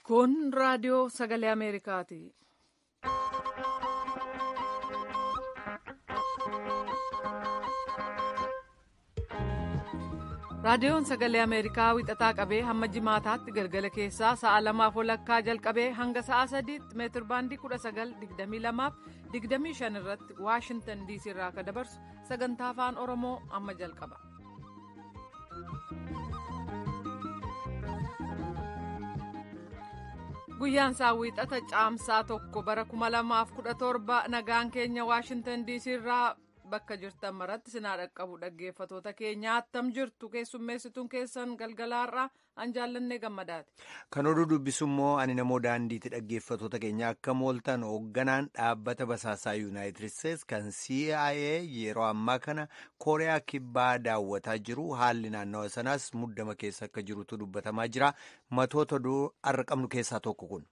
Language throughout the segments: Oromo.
Kun raadiyoo sagalee Ameerikaati. Raadiyoon sagalee Ameerikaa wixataa qabee hamma jimaataatti galgala keessaa sa'a 2:00 jalqabee hanga sa'a 3:00 meetir baandii 19:22-25 irratti Waashingtan DC irraa akka dabarsu sagantaa afaan Oromoo amma jalqaba. Guyyaan isaa wixata caamsaa tokko bara 2017 nagaan keenya Waashingtan DC irraa bakka jirtan maratti sinaa dhaqqabu dhaggeeffatoota keenya attam jirtu keessummeessituun keessan galgalaarraa an jaallannee gammadaati. Kan oduu dubbisu immoo ani namoo daandiitti dhaggeeffatoota keenya akka mooltan hoogganaan dhaabbata basaasaa Yuunaayitid Isteetsi kan CIA yeroo ammaa kana Kooriyaa Kibbaa daawwataa jiru haalli naannawa sanaas muddama keessa akka jirutu dubbatamaa jira. Matoota oduu har'a qabnu keessaa tokko kun.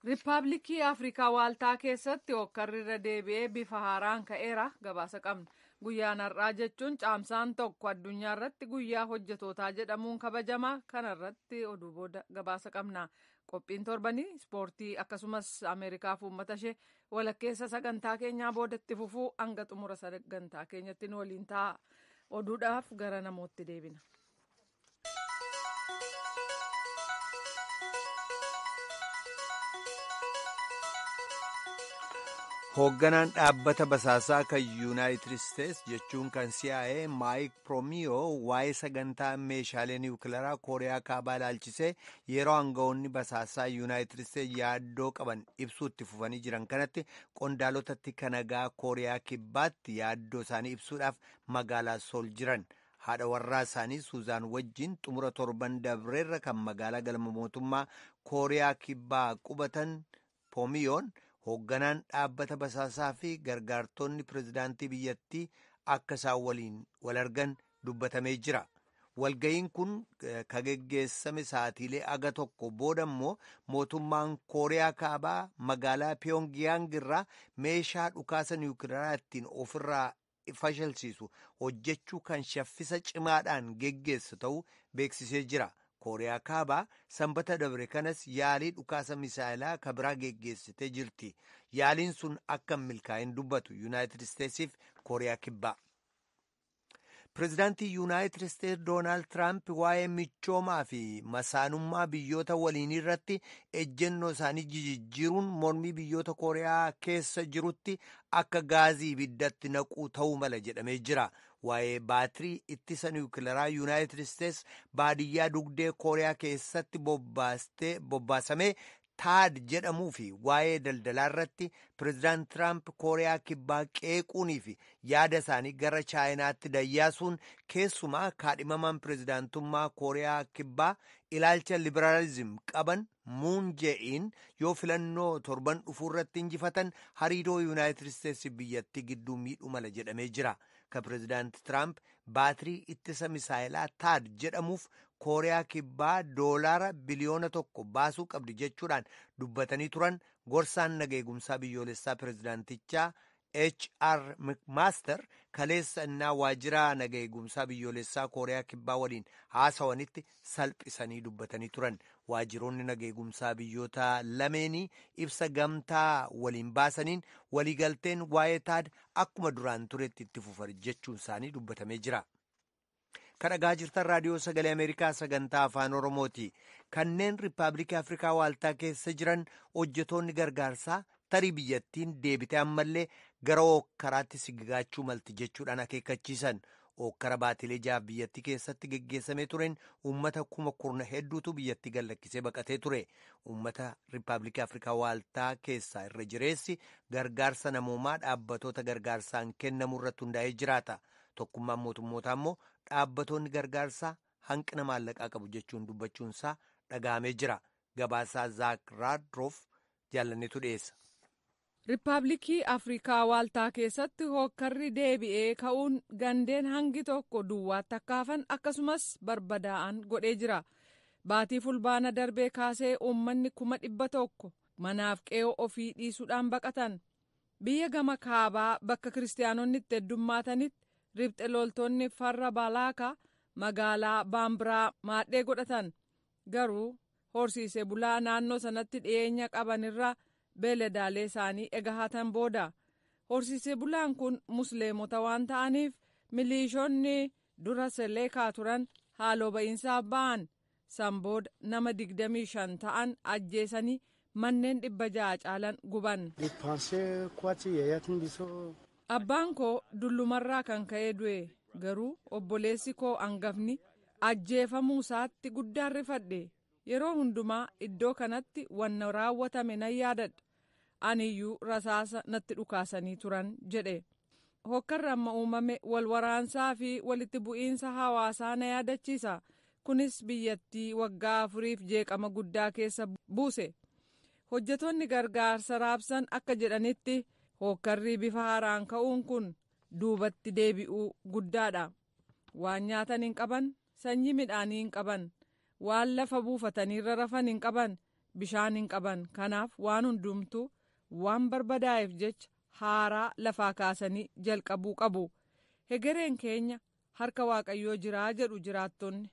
Riippaabilikii Afrikaa Waaltaa keessatti hokkarri irra deebi'ee bifa haaraan ka'eera gabaasa qabna. Guyyaan har'aa jechuun caamsaan tokko addunyaa irratti guyyaa hojjetootaa jedhamuun kabajama. Kana irratti oduu booda gabaasa qabna. Qophiin torbanii ispoortii akkasumas Ameerikaaf uummata ishee walakkeessa sagantaa keenyaa boodatti fufuu hanga xumura sagantaa keenyatti nu waliin ta'a. Oduudhaaf gara namootti deebina. Hoogganaan dhaabbata basaasaa kan Yuunaayitid Isteetsi jechuun kan CIA Maayik Poompeeyoo waa'ee sagantaa meeshaalee niwukilaraa Kooriyaa Kaabaa ilaalchisee yeroo aangawoonni basaasaa Yuunaayitid Isteetsi yaaddoo qaban ibsuutti fufanii jiran kanatti qondaalotatti kanagaa Kooriyaa Kibbaatti yaaddoo isaanii ibsuudhaaf magaalaa Sool jiran. Haadha warraa isaanii Suuzaan wajjin xumura torban dabreerra kan magaalaa galma mootummaa Kooriyaa Kibbaa qubatan Poompeeyoon hoogganaan dhaabbata basaasaa fi gargaartonni pirezidaantii biyyattii akka isaan waliin wal argan dubbatamee jira. Walga'iin kun ka geggeessame sa'aatiilee aga tokko booda immoo mootummaan Kooriyaa Kaabaa magaalaa Pyongyang irraa meeshaa dhukaasa niwukilaraa ittiin ofirraa fashalsiisu hojjechuu kan shaffisa cimaadhaan geggeessu ta'uu beeksisee jira. Kooriyaa Kaabaa sanbata dabre kanas yaalii dhukaasa misaayilaa kabiraa geggeessitee jirti. Yaaliin sun akka milkaa'in dubbatu Yuunaayitid Isteetsiif Kooriyaa Kibbaa. Pireezidaantii Yuunaayitid Isteetsi Doonaald Tiraamp waa'ee michoomaa fi masaanummaa biyyoota waliinii irratti ejjennoo isaanii jijjiiruun mormii biyyoota Kooriyaa keessa jirutti akka gaazii ibiddatti naquu ta'uu mala jedhamee jira. Waa'ee baatirii ittisa niwukilaraa Yuunaayitid Isteetsi baadiyyaa dugdee Kooriyaa keessatti bobbaasamee taad jedhamuu fi waa'ee daldalaa irratti pireezidaant Tiraamp Kooriyaa Kibbaa qeequunii fi yaada isaanii gara Chaayinaatti dayyaasuun keessumaa kaadhimamaan pireezidaantummaa Kooriyaa Kibbaa ilaalcha liberaalizim qaban Muun Je'iin yoo filannoo torban dhufuu irratti injifatan hariiroo Yuunaayitid Isteetsi biyyattii gidduu miidhuu mala jedhamee jira. Ka pireezidaant Tiraamp baatirii ittisa misaayilaa taad jedhamuuf Kooriyaa Kibbaa $1 biliyoona baasuu qabdi jechuudhaan dubbatanii turan gorsaan naga eegumsaa biyyoolessaa pireezidaantichaa HR McMaster kaleessa innaa waajjira naga eegumsaa biyyoolessaa Kooriyaa Kibbaa waliin haasawanitti salphisanii dubbatanii turan. Waajjiroonni naga eegumsaa biyyoota lameenii ibsa gamtaa waliin baasaniin waliigalteen waa'ee taad akkuma duraan turetti itti fufa jechuun isaanii dubbatamee jira. Kan dhagaa jirtan raadiyoo sagalee Ameerikaa sagantaa afaan Oromooti. Kanneen Riippaabilikii Afrikaa Waaltaa keessa jiran hojjetoonni gargaarsaa tarii biyyattiin deebitee ammallee gara ookkaraatti sigigaachuu malti jechuudhaan akeekkachiisan. Ookkara baatilee jaaf biyyattii keessatti geggeessamee tureen uummata 10,000 hedduutu biyyattii gallakkisee baqatee ture. Uummata Riippaabilikii Afrikaa Waaltaa keessaa irra jireessi gargaarsa namoomaa dhaabbatoota gargaarsaan kennamu irratti hundaa'ee jiraata. Tokkummaan mootummootaa immoo dhaabbatoonni gargaarsaa hanqina maallaqaa qabu jechuun dubbachuunsaa dhaga'amee jira. Gabaasaa Zaak Raadroof jaalanneetu dhiyeessa. Riippaabilikii Afrikaa Waaltaa keessatti hokkarri deebi'ee ka'uun gandeen hangi tokko duwwaatti akka hafan akkasumas barbadaa'an godhee jira. Baatii fulbaana darbee kaasee uummanni 100,000 manaaf qe'oo ofii dhiisuudhaan baqatan. Biyya gama kaabaa bakka kiristaanonni itti heddummaatanitti riphxe loltoonni farra Balaakaa magaalaa Baambiraa maadhee godhatan. Garuu horsiisee bulaa naannoo sanatti dhiyeenya qabanirraa beeladaalee isaanii egahatan booda horsiisee bulaan kun musliimota waan ta'aniif miliishonni dura Seleekaa turan haaloo ba'iinsaaf ba'an. San booda nama 25 ta'an ajjeesanii manneen 600 caalan guban. Abbaan koo dullumarraa kan ka'ee du'e, garuu obboleessi koo hangafni ajjeefamuu isaatti guddaan rifadhe. Yeroo hundumaa iddoo kanatti wanna raawwatame nan yaadadha. Aniyyuu rasaasa natti dhukaasanii turan jedhe. Hokkarri amma uumame wal waraansaa fi walitti bu'iinsa hawaasaa na yaadachiisa. Kunis biyyattii waggaa 4f jeeqama guddaa keessa buuse. Hojjetoonni gargaarsa raabsan akka jedhanitti hokkarri bifa haaraan ka'uun kun duubatti deebi'uu guddaadha. Waan nyaatan hin qaban, sanyii midhaanii hin qaban, waan lafa buufataniirra rafan hin qaban, bishaan hin qaban. Kanaaf waan hundumtuu waan barbadaa'eef jecha haaraa lafaa kaasanii jalqabuu qabu. Hegereen keenya harka Waaqayyoo jiraa jedhu jiraattonni.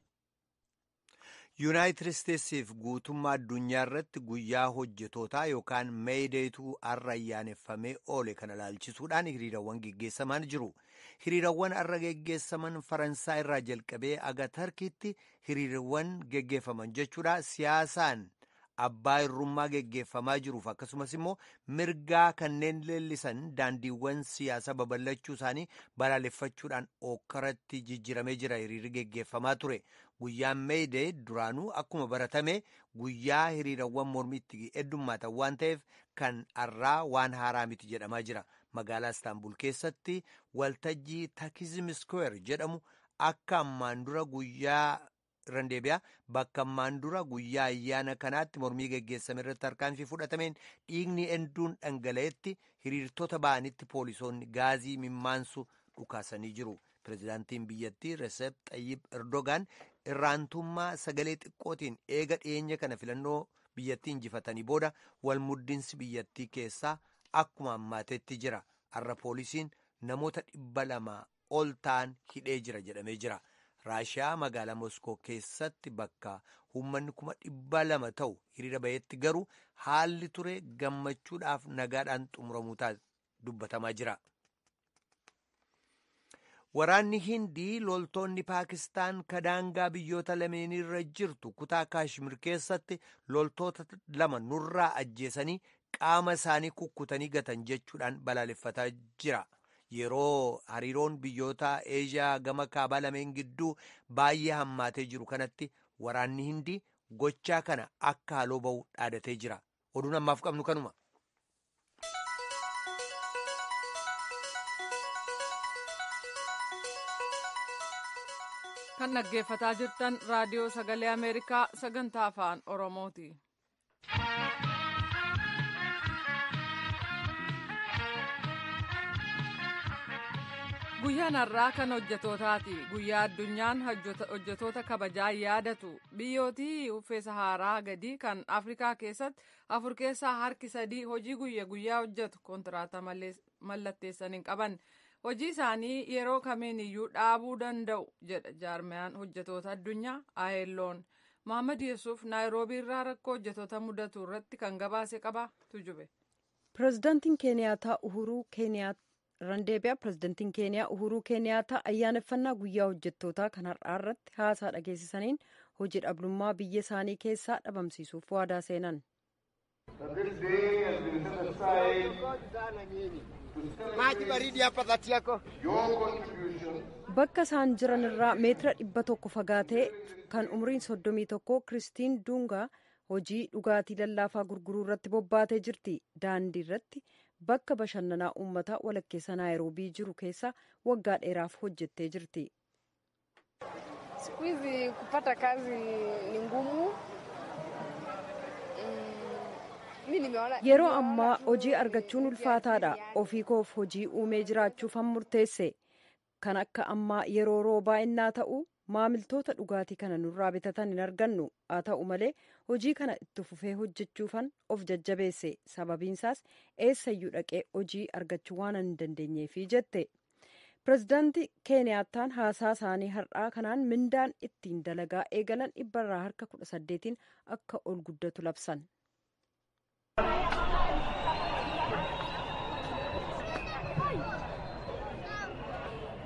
Yuunaayitid Isteetsiif guutummaa addunyaa irratti guyyaa hojjetootaa yookaan meedeetuu har'a ayyaaneffamee oole kana ilaalchisuudhaan hiriirawwan geggeessaman jiru. Hiriirawwan har'a geggeessaman Faransaay irraa jalqabee aga Tarkiitti hiriirawwan geggeeffaman jechuudha. Siyaasaan abbaa irrummaa geggeeffamaa jiruuf akkasumas immoo mirgaa kanneen leellisan daandiiwwan siyaasaa babal'achuu isaanii balaaleffachuudhaan okkaratti jijjiiramee jira. Hiriirri geggeeffamaa ture. Guyyaan meedee duraanuu akkuma baratame guyyaa hiriirawwan mormitti heddummaatan waan ta'eef kan har'aa waan haaraa miti jedhamaa jira. Magaalaa Istaanbul keessatti waltajjii Takizim Square jedhamu akka ammaan dura guyyaa Randeebiyaa bakka ammaan dura guyyaa ayyaana kanaatti mormii geggeessame irratti tarkaanfii fudhatameen dhiigni hedduun dhangala'etti hiriirtota ba'anitti poolisoonni gaazii mimmaansu dhukaasanii jiru. Pireezidaantiin biyyattii Recep Tayyip Erdogan irraantummaa sagalee xiqqootiin eega dhiyeenya kana filannoo biyyattii injifatanii booda walmuddinsi biyyattii keessaa akkuma ammaatetti jira. Har'a poolisiin namoota 200 ol ta'an hidhee jira jedhamee jira. Raashiyaa magaalaa Moskoo keessatti bakka uummanni 200,000 ta'u hiriira baheetti garuu haalli ture gammachuudhaaf nagaadhaan xumuramuu dubbatamaa jira. Waraanni Hindii loltoonni Paakistaan kadaangaa biyyoota lameenirra jirtu kutaa Kaashmir keessatti loltoota 2 nurraa ajjeesanii qaama isaanii kukkutanii gatan jechuudhaan balaaleffataa jira. Yeroo hariiroon biyyoota Eeshiyaa gama kaabaa lameen gidduu baay'ee hammaatee jiru kanatti waraanni Hindii gochaa kana akka haaloo ba'u dhaadatee jira. Oduun ammaaf qabnu kanuma. Kan dhaggeeffataa jirtan raadiyoo sagalee Ameerikaa sagantaa afaan Oromooti. Guyyaan har'aa kan hojjetootaati. Guyyaa addunyaan hojjetoota kabajaa yaadatu. Biyyootii uffee Saharaa gadi kan Afrikaa keessatti 4 keessaa harki 3 hojii guyyaa hojjetu kontiraata mallatteessan hin qaban. Hojii isaanii yeroo kamiin iyyuu dhaabuu danda'u jedha jaarmiyaan hojjetoota addunyaa ILO'n. Mohaammed Yesuuf Naayiroobii irraa rakkoo hojjetoota mudatu irratti kan gabaase qaba tujube. Pireezidaantiin Keeniyaattaa Uhuruu Randeebiyaa pireezidaantiin Keeniyaa Uhuruu Keeniyaattaa ayyaaneffannaa guyyaa hojjettootaa kan har'aa irratti haasaa dhageessisaniin hojii dhabdummaa biyya isaanii keessaa dhabamsiisuuf waadaa seenan. Bakka isaan jiran irraa meetira 100 fagaatee kan umriin 31 Kiristiin Duungaa hojii dhugaatii lallaafaa gurguruu irratti bobbaatee jirti. Daandii irratti bakka bashannanaa uummataa walakkeessa Naayiroobii jiru keessa waggaa dheeraaf hojjettee jirti. Yeroo ammaa hojii argachuun ulfaataadha. Ofii koof hojii uumee jiraachuuf han murteesse. Kan akka ammaa yeroo roobaa innaa ta'u maamiltoota dhugaatii kana nurraa bitatan hin argannu. Haa ta'u malee hojii kana itti fufee hojjechuufan of jajjabeesse. Sababiinsaas eessayyuu dhaqee hojii argachuu waan hin dandeenyeefi jette. Pireezidaantii Keeniyaattaan haasaa isaanii har'aa kanaan mindaan ittiin dalagaa eegalan 18% akka ol guddatu labsan.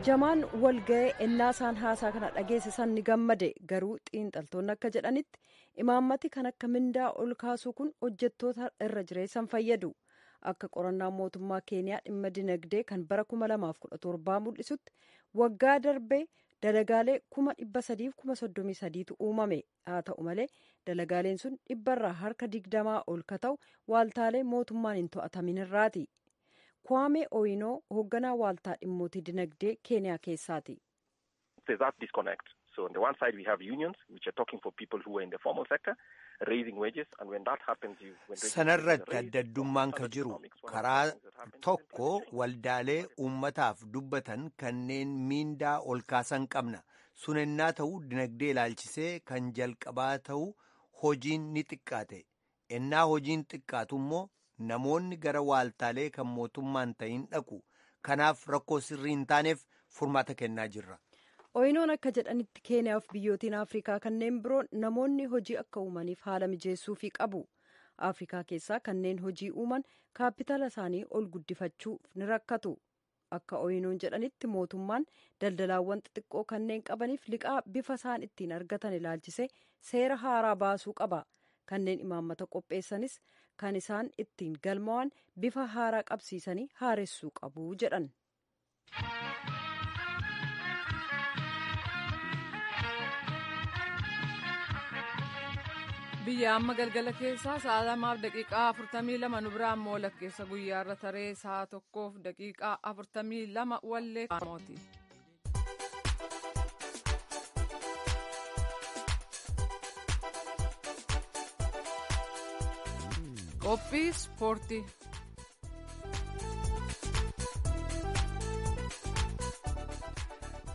Jamaan walga'ee ennaa isaan haasaa kana dhageessisan ni gammade. Garuu xiinxaltoonni akka jedhanitti imaammati kan akka mindaa ol kaasuu kun hojjettoota irra jireessan fayyadu. Akka qorannaa mootummaa Keeniyaa dhimma dinagdee kan bara 2017 mul'isutti waggaa darbee dalagaalee 333,000tu uumame. Haa ta'u malee dalagaaleen sun 100% harka 20 ol ka ta'u waaltaalee mootummaan hin to'atamin irraati. Kwame Oyinoo hoogganaa waaltaa dhimmootii dinagdee Keeniyaa keessaati. There's that disconnect. So on the one side we have unions which are talking for people who are in the formal sector raising wages, and when that happens sanarratti addaddummaan ka jiru karaa tokko waldaalee uummataaf dubbatan kanneen miindaa ol kaasan qabna. Sun ennaa ta'u dinagdee ilaalchisee kan jalqabaa ta'u hojiin ni xiqqaate. Ennaa hojiin xiqqaatu immoo namoonni gara waaltaalee kan mootummaan ta'in dhaqu. Kanaaf rakkoo sirrii hin taaneef furmaata kennaa jirra. Oyinoon akka jedhanitti Keeniyaa fi biyyootiin Afrikaa kanneen biroon namoonni hojii akka uumaniif haala mijeessuufii qabu. Afrikaa keessaa kanneen hojii uuman kaapitala isaanii ol guddifachuuf ni rakkatu. Akka Oyinoon jedhanitti mootummaan daldalaawwan xixiqqoo kanneen qabaniif liqaa bifa isaan ittiin argatan ilaalchisee seera haaraa baasuu qaba. Kanneen imaammata qopheessanis kan isaan ittiin galmaa'an bifa haaraa qabsiisanii haaressuu qabu jedhan. Biyya amma galgala keessaa sa'a 2:42 nu biraan moola keessa guyyaarra taree sa'a 1:42 wallee qaamooti. Qophii ispoortii.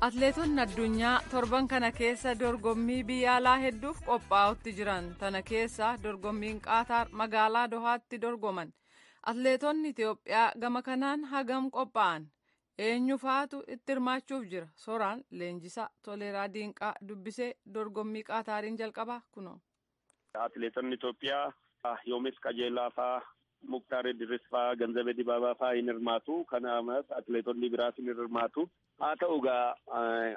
Atleetonni addunyaa torban kana keessa dorgommii biyya alaa hedduuf qophaa'utti jiran. Tana keessa dorgommiin Qaataar magaalaa Dohaatti dorgoman. Atleetonni Itoophiyaa gama kanaan hagam qophaa'an? Eenyu faatu itti hirmaachuuf jira? Soraan Leenjisaa Toleeraa Diinqaa dubbisee dorgommii Qaataariin jalqabaa kunoo. Atleetonni Itoophiyaa Yoomis Qajeelaa faa, Muktaar Idris faa, Ganzabee Dibaabaa faa hin hirmaatu. Kanaaf atleetonni biraas hin hirmaatu. Haa ta'u egaa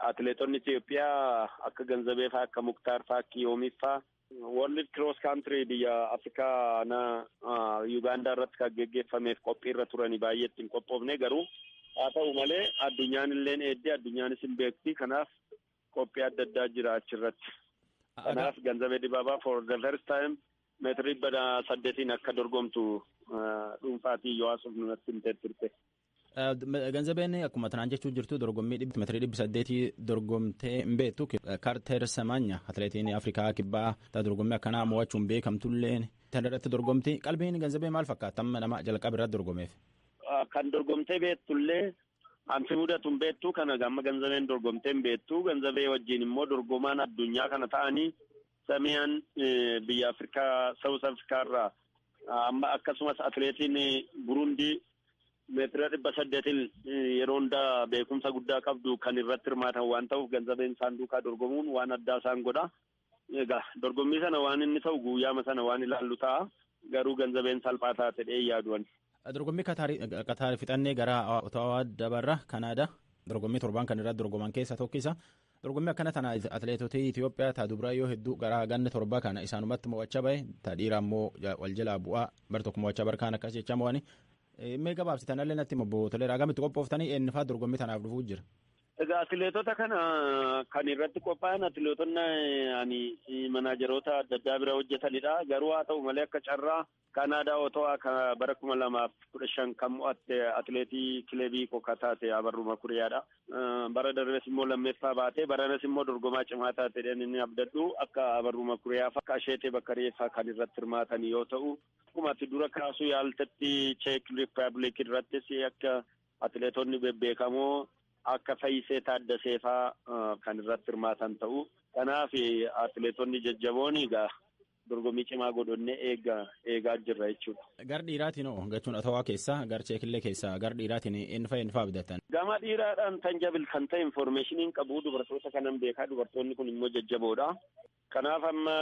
atleetonni Itoophiyaa akka Ganzabee faa, akka Muktaar faa, akka Yoomis faa World Cross Country biyya Afrikaa Uganda irratti kan geggeeffameef qophii irra turanii baay'ee ittiin qophoofne garuu haa ta'u malee addunyaan illee eeddee addunyaanis hin beekti. Kanaaf qophii adda addaa jira achirratti. Kanaaf Ganzabee Dibaabaa for the first time meetirii 8 akka dorgomtu dhuunfaatii yoo haasofnu natti himtee turte. Ganzabeen akkuma tanaan jechuun jirtu dorgommii meetirii 8 dorgomtee hin beektu. Kaarter Samaanya atleetiin Afrikaa kibbaa dorgommii akkanaa mo'achuun beekamtulleen tan irratti dorgomti. Qalbiin Ganzabee maal fakkaata amma nama jalqaba irratti dorgomeef? Kan dorgomtee beektullee anfi mudatu hin beektu. Kana gamma Ganzabeen dorgomtee hin beektu. Ganzabee wajjin immoo dorgomaan addunyaa kana ta'anii Samiyaan biyya Afrikaa South Afrikaa irraa amma akkasumas atleetiin Burundii meetira 800 yeroo hundaa beekumsa guddaa qabdu kan irratti hirmaatan waan ta'uuf Ganzabeen saanduqaa dorgomuun waan addaa isaan godha. Egaa dorgommii sana waan inni ta'u guyyaama sana waan ilaallu ta'a. Garuu Ganzabeen salphaa taate dhee yaaduun. Dorgommii Kataar fixannee gara Ottawa dabarra Kanaadaa dorgommii torban kan irratti dorgoman keessa tokkisa. Dorgommii akkana tana atleetota Itoophiyaa taa dubraa yoo hedduu gara ganna torba kana isaanumatti mo'achaa bahe taa dhiiraa immoo wal jalaa bu'aa bar tokko mo'achaa bar kaan akkas jechaa mo'anii. Mee gabaabsitan illee natti obbo Toleeraa gamitti qophooftanii eenyufaa dorgommii tanaaf dhufuu jira? Egaa atleetota kana kan irratti qophaa'an atleetonni manaajeroota adda addaa bira hojjetanidha. Garuu haa ta'u malee akka carraa Kanaadaa Ottawa kan bara 2015 kan mo'atte atleetii kilebii Koka taate Abarruu Makuriyaadha. Bara darbees immoo lammeeffaa baate baranas immoo dorgomaa cimaa taate inni abdadhu akka Abarruu Makuriyaa fa'aa akka Asheetee Bakkareeffaa kan irratti hirmaatan yoo ta'u akkuma dura kaasuu yaaltetti Cheek Riippaabilik irrattis akka atleetonni bebbeekamoo akka Fayyisee Taaddasee fa'aa kan irratti hirmaatan ta'u. Kanaaf atileetonni jajjaboon egaa dorgommii cimaa godhannee eegaa jirra jechuudha. Gar dhiiraatiin hoo gachuun Otawaa keessaa gar Cheekillee keessaa gar dhiiraatiin inni fa'aa bidatan. Gama dhiiraadhaan tanjabil kan ta'e infoormeeshiniin qabu dubartoota kanan beekaa dubartoonni kun immoo jajjaboodha. Kanaaf amma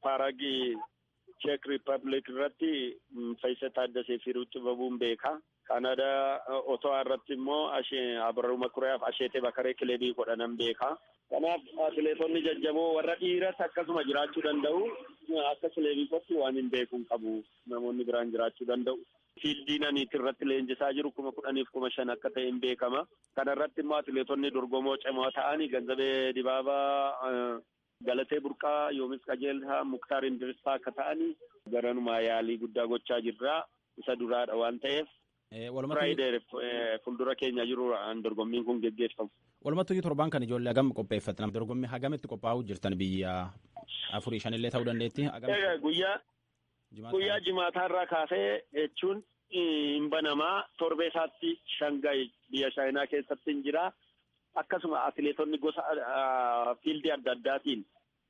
paaragii Cheek Riippaabilik irratti Fayyisee Taaddasee fi Ruutti Babuun beekaa. Kanadaa Otawaa irratti immoo Abarruu Makuriyaaf Asheetee Bakaree Kilebii godhanan beekaa. Kanaaf atileetonni jajjaboo warra dhiiras akkasuma jiraachuu danda'u. Akka Kilebiitti waan hin beekuun qabu namoonni biraan jiraachuu danda'u. Fiildiin aniitti irratti leenjisaa jiru 10,000 akka ta'e hin beekama. Kana irratti immoo atileetonni dorgomoo cimoo ta'anii Ganzabee Dibaabaa, Galatee Burqaa, Yoomis Qajeelaa, Muktaar Indirisfaa akka ta'anii garanumaa yaalii guddaa gochaa jirra. Isa duraadha waan ta'eef. Friday fuuldura keenya jiru dorgommiin kun geggeeffamu. Walumattuu torbaan kan ijoollee hagam qopheeffatan dorgommii hagamitti qophaa'uu jirtan biyya 4-5 illee ta'uu dandeetti. Guyyaa jimaataarraa kaasee jechuun hin banamaa torbee isaatti Shangaay biyya Chaayinaa keessatti hin jira. Akkasuma atileetonni gosa fiildii adda addaatiin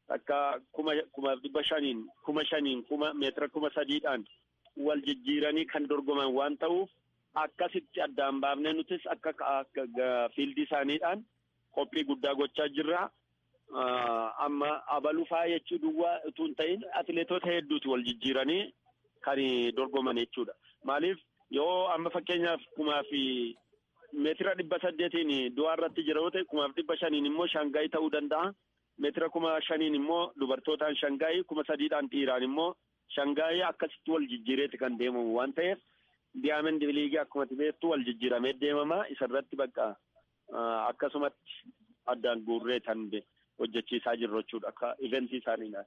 akka 500, 5,000, meetira 3,000 wal jijjiiranii kan dorgoman waan ta'uuf akkasitti addaan baafnee nutis akka fiildii isaaniidhaan qophii guddaa gochaa jirra. Amma abalufaa jechuu duwwaa utuu hin ta'in atileetota hedduuti wal jijjiiranii kan dorgoman jechuudha. Maaliif yoo amma fakkeenyaaf 1,000 meetira 800 du'aa irratti jira yoo ta'e 1,500 immoo Shangaay ta'uu danda'a. Meetira 5,000 immoo dubartootaan Shangaay 3,000 dhiiraan immoo Shangaay akkasitti wal jijjiireeti kan deemamu waan ta'eef Diyaamend Liigii akkuma beektu wal jijjiiramee deemama. Isarratti bakka akkasumatti addaan guurree kan hojjechiisaa jirru jechuudha akka iventii isaaniidhaan.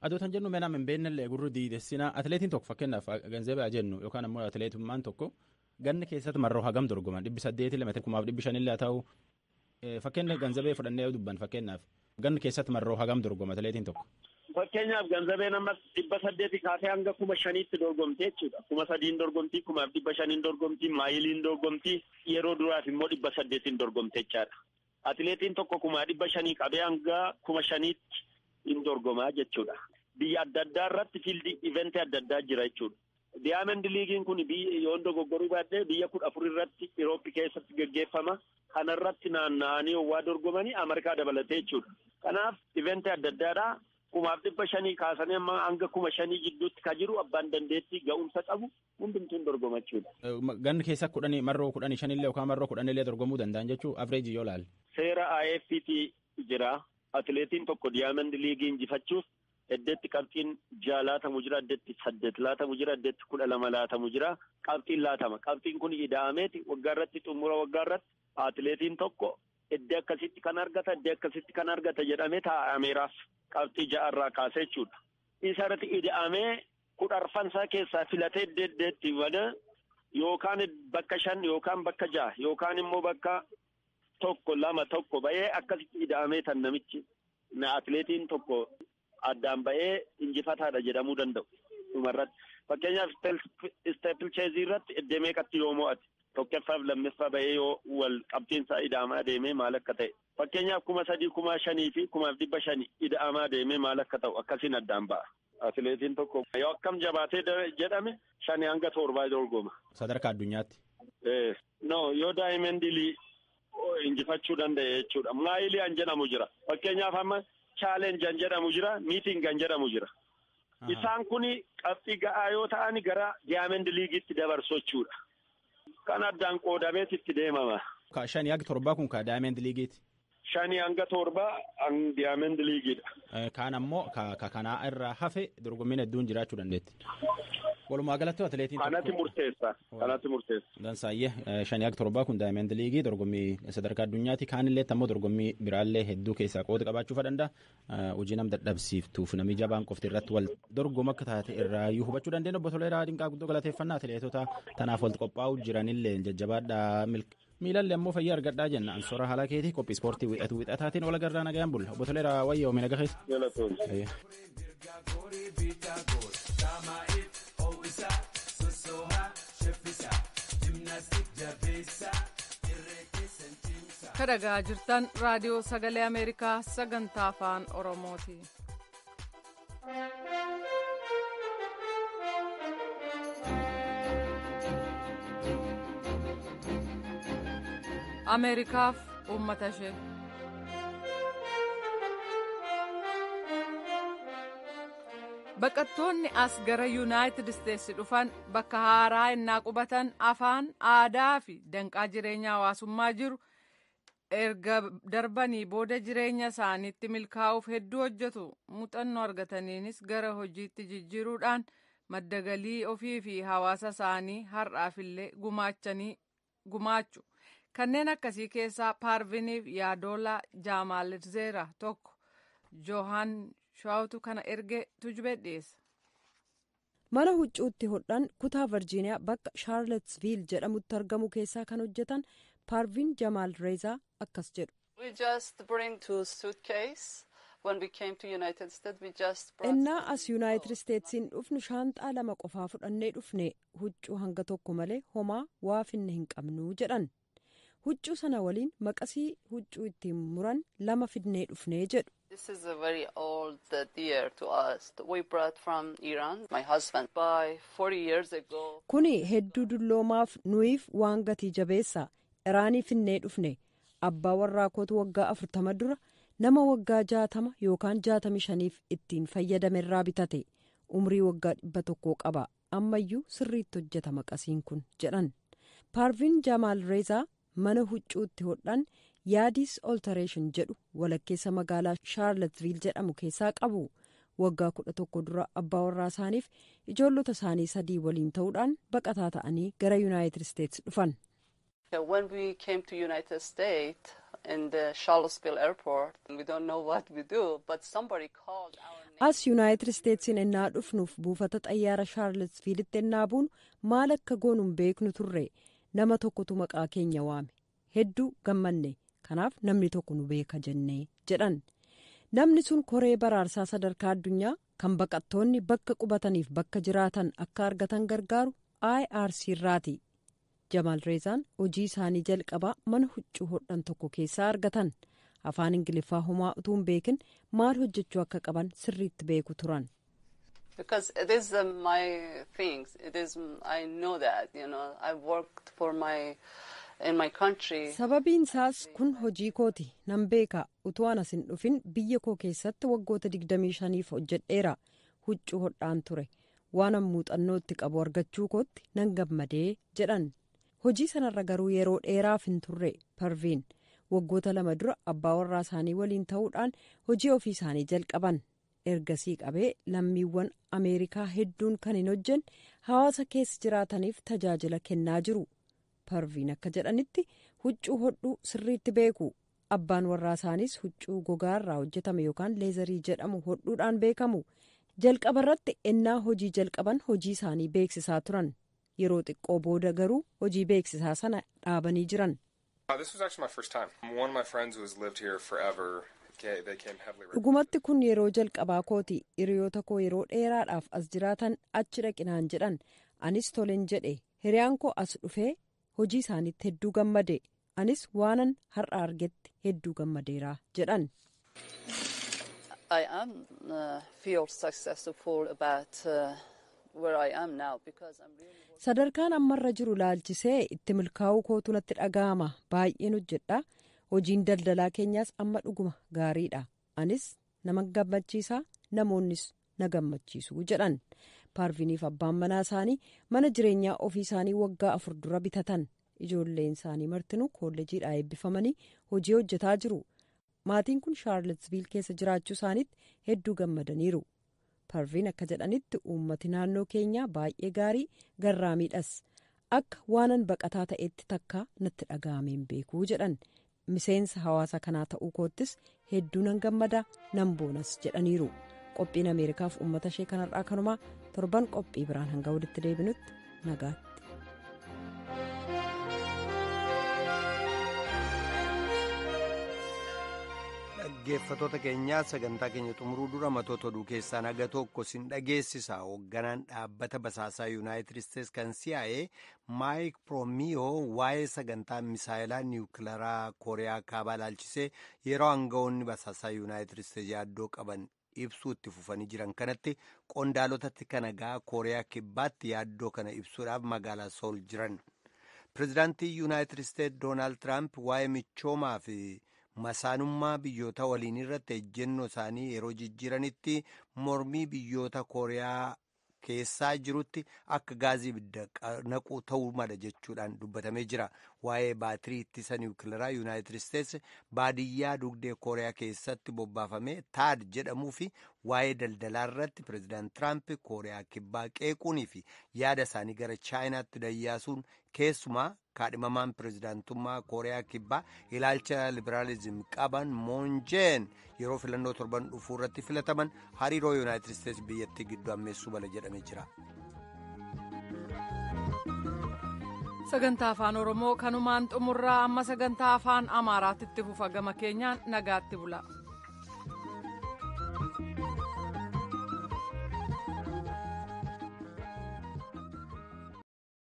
Adootan jennu meenaa hin beennellee gurru diidessinaa atileetiin tokko fakkeenyaaf Ganzabee jennu yookaan ammoo atileetummaan tokko ganna keessatti marroo hagam dorgoman 800 meetira 5,500 illee haa ta'u fakkeenya Ganzabee fudhannee yoo dubban fakkeenyaaf ganna keessatti marroo hagam dorgoma atileetiin tokko. Fakkeenyaaf Ganzabeen amma 800 kaasee hanga 5,000tti dorgomtee jechuudha. 3,000 dorgomtii, 5,500 dorgomtii, maayiliin dorgomtii, yeroo duraaf immoo 800 dorgomtee jechaadha. Atileetiin tokko 5,500 qabee hanga 5,000tti hin dorgomaa jechuudha. Biyya adda addaa irratti fiildii iventii adda addaa jira jechuudha. Diyaamend Liigiin kun yoo dogoggoruu baadhee biyya 14 irratti Irooppii keessatti gaggeeffama. Kana irratti naanna'anii waa dorgomanii Ameerikaa dabalatee jechuudha. Kanaaf iventii adda addaadhaa 5,500 kaasanii amma hanga 5,000 jidduutti kan jiru abbaan dandeettii ga'umsa qabu hundumtuun dorgomachuudha. Ganna keessa marroo 15 illee yookaan marroo 10 illee dorgomuu danda'an jechuun averejii yoo ilaalle. Seera IFT jira. Atileetiin tokko Diyaamend Liigii injifachuuf eddeetti qabxiin 60 jira, eddeetti 8 jira, eddeetti 12 jira. Qabxiin 60. Qabxiin kun ida'ameeti waggaa irratti xumura waggaa irratti atileetiin tokko eddee akkasitti kan argata jedhamee taa'ameeraaf. Qabxii 6 irraa kaasee jechuudha. Isa irratti ida'amee 10 keessaa filatee eddeetti wada yookaan bakka 5 yookaan bakka 6 yookaan immoo bakka 1-2 ba'ee akkasitti ida'amee tan namichi atileetiin tokko addaan ba'ee injifataadha jedhamuu danda'u. Dhumarratti fakkeenyaaf isteepilcheezii irratti eddee meeqatti yoo mo'ate tokkoffaaf lammaffaa ba'ee yoo wal qabxiinsaa ida'amaa deemee maal akka ta'e. Fakkeenyaaf 3,000, 5,000 fi 5,500 ida'amaa deemee maal akka ta'u akkasiin addaan ba'a. Atileetiin tokko yoo akkam jabaatee jedhame 5 hanga 7 dorgoma. Sadarkaa addunyaatti. Yoo Diyaamend Liigii injifachuu danda'e jechuudha. Maayilii an jedhamu jira. Fakkeenyaaf amma chaalenji an jedhamu jira, miiting an jedhamu jira. Isaan kun qabxii ga'aa yoo ta'an gara Diyaamend Liigiitti dabarsu jechuudha. Kan addaan qoodameet itti deemama. 5 hanga 7 kun ka Diyaamend Liigiiti. 5 hanga 7 Diyaamend Liigiidha. Kaan ammoo kanaa irraa hafe dorgommiin hedduun jiraachuu dandeetti. Walumaa galatti atileetiin kanatti murteessa. Dansaayyee 5 hanga 7 kun Diyaamend Liigii dorgommii sadarkaa addunyaati. Kaanillee ammoo dorgommii biraallee hedduu keessaa qooda qabaachuu danda'a. Hojii nam dadhabsiiftuuf namni jabaan qofti irratti wal dorgoma akka taate irraayyuu hubachuu dandeenya. Obbo Toleeraa Dinqaa guddoo galateeffannaa atileetota tanaaf walitti qophaa'uu jiranillee jajjabaadhaa miilallee ammoo fayyaa argadhaa jenna. Ansoora haala keetii qophii ispoortii wixataatiin wal agarraa nagayaan bulla. Obbo Toleeraa wayyoo mina gahees. kadhagaa jirtan raadiyoo sagalee ameerikaa sagantaa afaan oromooti. ameerikaaf uummata ishee. baqattoonni as gara yuunaayitid isteetsi dhufan bakka haaraa innaa qubatan afaan aadaa fi danqaa jireenya hawaasummaa jiru erga darbanii booda jireenya isaaniitti milkaa'uuf hedduu hojjetu. muuxannoo argataniinis gara hojiitti jijjiiruudhaan madda galii ofii fi hawaasa isaanii har'aafillee gumaachu. kanneen akkasii keessaa paarviniif yaadoolaa jaamaalzeera tokko. joohaan shaawutu kana erge tujubee dhiyeessa. mana huccuutti hodhan kutaa virjiiniyaa bakka shaarletsviil jedhamutti argamu keessaa kan hojjetan paarvin jamaal reezaa akkas jedhu. innaa as yuunaayitid isteetsiin dhufnu shaanxaa 2 qofaa fudhannee dhufne huccuu hanga tokko malee homaa waa finne hin qabnu jedhan. huccuu sana waliin maqasii huccuu ittiin muran 2 fidnee dhufnee jedhu. This is a very old deer to us. We brought from Iran. My husband by 40 years ago. Kuni hedduu dulloomaaf nuyiif waan gatii jabeessa. Iraanii finnee dhufne. Abbaa warraa kootu waggaa 40 dura nama waggaa 60 yookaan 65f ittiin fayyadamerraa bitate. Umrii waggaa 100 qaba. Ammayyuu sirriitti hojjeta maqasiin kun jedhan. Paarvin Jamaal Reezaa mana huccuutti hodhan yaadis oltareeshin jedhu walakkeessa magaalaa shaarletsviil jedhamu keessaa qabu. waggaa 11 dura abbaa warraa isaaniif ijoollota isaanii 3 waliin ta'uudhaan baqataa ta'anii gara yuunaayitid isteetsi dhufan. When we came to United States in the Charlottesville airport, we don't know what we do, but somebody called our name. as yuunaayitid isteetsiin ennaa dhufnuuf buufata xayyaara shaarletsviilitti ennaa buunu maal akka goonuun beeknu turre. nama tokkotu maqaa keenya waame. hedduu gammanne. kanaaf namni tokko nu beeka jennee jedhan. namni sun koree baraarsaa sadarkaa addunyaa kan baqattoonni bakka qubataniif bakka jiraatan akka argatan gargaaru IRC irraati. Jamaal Reezaan hojii isaanii jalqabaa mana huccuu hodhan tokko keessaa argatan. afaan ingiliffaa homaa utuu hin beekin maal hojjechuu akka qaban sirriitti beeku turan. Because it is my things. It is I know that, I worked for in my country. Sababiin isaas kun hojii kooti nan beeka. utuu anas hin dhufin biyya koo keessatti waggoota 25f hojjedheera. huccuu hodhaan ture. waan muuxannootti qabu argachuu kootti nan gammadee jedhan. hojii sanarra garuu yeroo dheeraaf hin turre. Parviin waggoota 2 dura abbaa warraa isaanii waliin ta'uudhaan hojii ofii isaanii jalqaban. ergasii qabee lammiiwwan ameerikaa hedduun kan hin hojjenne hawaasa keessa jiraataniif tajaajila kennaa jiru. Parviin akka jedhanitti huccuu hodhuu sirriitti beeku. abbaan warraa isaanis huccuu gogaarraa hojjetame yookaan leezarii jedhamu hodhuudhaan beekamu. jalqaba irratti ennaa hojii jalqaban hojii isaanii beeksisaa turan. yeroo xiqqoo booda garuu hojii beeksisaa sana dhaabanii jiran. dhugumatti kun yeroo jalqabaa kooti. hiriyoota koo yeroo dheeraadhaaf as jiraatan achi dhaqinaan jedhan. anis tolen jedhe. hiriyaan koo as dhufee hojii isaaniitti hedduu gammade. anis waanan har'a argetti hedduu gammadeera jedhan. I am feel successful about where I am now because I'm really sadarkaan ammarra jiru laalchisee itti milkaa'uu kootu natti dhaga'ama. baay'een hojjedha. hojiin daldalaa keenyaas amma dhuguma gaariidha. anis nama gammachiisa. namoonnis na gammachiisu jedhan. Paarviniif abbaan manaa isaanii mana jireenyaa ofii isaanii waggaa 4 dura bitatan. ijoolleen isaanii martinuu kolleejiidhaa eebbifamanii hojii hojjetaa jiru. maatiin kun shaarletsviil keessa jiraachuu isaaniitti hedduu gammadaniiru. Parviin akka jedhanitti uummati naannoo keenyaa baay'ee gaarii garraamiidhas. akka waanan baqataa ta'etti takka natti dhaga'ameen beekuu jedhan. miseensa hawaasa kanaa ta'uu koottis hedduu nan gammada nan boonas jedhaniiru. qophiin ameerikaaf uummata ishee kanarraa kanumaa torban qophii biraan hanga walitti deebinutti nagaatti. Dhaggeeffattoota keenyaa sagantaa keenya xumuruu dura matoota oduu keessaa naga tokko sin dhageessisa. Hoogganaan dhaabbata basaasaa Yuunaayitid Isteetsi kan CIA Maayik Poompeeyoo waa'ee sagantaa misaayilaa niwukilaraa Kooriyaa kaabaa ilaalchisee yeroo aangawoonni basaasaa Yuunaayitid Isteetsi yaaddoo qaban ibsuu itti fufanii jiran kanatti qondaalotatti kanagaa Kooriyaa kibbaatti yaaddoo kana ibsuudhaaf magaalaa Sool jiran. Pireezidaantii Yuunaayitid Isteetsi Doonaald Tiraamp waa'ee michoomaa fi masaanummaa biyyoota waliin irratti ejjennoo isaanii yeroo jijjiiranitti mormii biyyoota Kooriyaa keessaa jirutti akka gaazii ibidda naquu ta'uu mala jechuudhaan dubbatamee jira. Waa'ee baatirii ittisa niwukilaraa Yuunaayitid Isteetsi baadiyyaa dugdee Kooriyaa keessatti bobbaafamee taad jedhamuu fi waa'ee daldalaa irratti pireezidaant Tiraamp Kooriyaa kibbaa qeequunii fi yaada isaanii gara Chaayinaatti dayyaasuun keessumaa kaadhimamaan pireezidaantummaa Kooriyaa kibbaa ilaalcha liberaalizim qaban moonjeen yeroo filannoo torban dhufuu irratti filataman hariiroo Yuunaayitid Isteetsi biyyattii gidduu ammeessuu mala jedhamee jira. Sagantaa afaan Oromoo kanumaan xumurraa amma sagantaa afaan Amaaraatti itti fufa gama keenyaan nagaatti bula.